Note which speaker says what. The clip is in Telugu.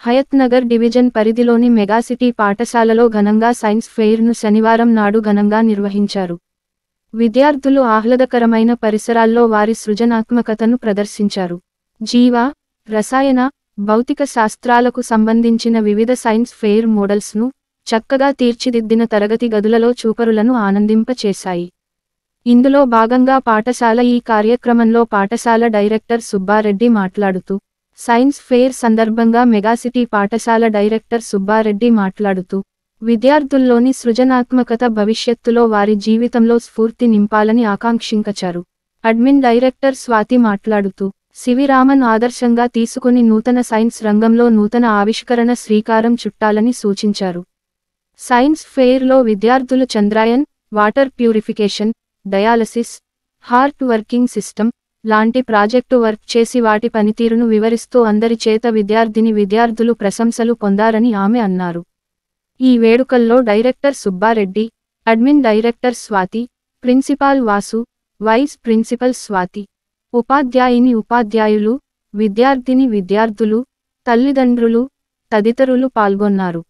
Speaker 1: హయత్నగర్ డివిజన్ పరిధిలోని మెగాసిటీ పాఠశాలలో ఘనంగా సైన్స్ ఫెయిర్ను శనివారం నాడు ఘనంగా నిర్వహించారు. విద్యార్థులు ఆహ్లాదకరమైన పరిసరాల్లో వారి సృజనాత్మకతను ప్రదర్శించారు. జీవ, రసాయన, భౌతిక శాస్త్రాలకు సంబంధించిన వివిధ సైన్స్ ఫెయిర్ మోడల్స్ను చక్కగా తీర్చిదిద్దిన తరగతి గదులలో చూపరులను ఆనందింపచేశాయి. ఇందులో భాగంగా పాఠశాల ఈ కార్యక్రమంలో పాఠశాల డైరెక్టర్ సుబ్బారెడ్డి మాట్లాడుతూ, సైన్స్ ఫెయిర్ సందర్భంగా మెగాసిటీ పాఠశాల డైరెక్టర్ సుబ్బారెడ్డి మాట్లాడుతూ, విద్యార్థుల్లోని సృజనాత్మకత భవిష్యత్తులో వారి జీవితంలో స్ఫూర్తి నింపాలని ఆకాంక్షించారు. అడ్మిన్ డైరెక్టర్ స్వాతి మాట్లాడుతూ, సివిరామన్ ఆదర్శంగా తీసుకుని నూతన సైన్స్ రంగంలో నూతన ఆవిష్కరణ శ్రీకారం చుట్టాలని సూచించారు. సైన్స్ ఫెయిర్లో విద్యార్థులు Chandrayaan, water purification, dialysis, heart working system లాంటి ప్రాజెక్టు వర్క్ చేసి వాటి పనితీరును వివరిస్తూ అందరి చేత విద్యార్థులు ప్రశంసలు పొందారని ఆమె అన్నారు. ఈ వేడుకల్లో director Subbareddy, admin director Swathi, principal Vasu, vice principal Swathi, ఉపాధ్యాయులు, విద్యార్థులు, తల్లిదండ్రులు తదితరులు పాల్గొన్నారు.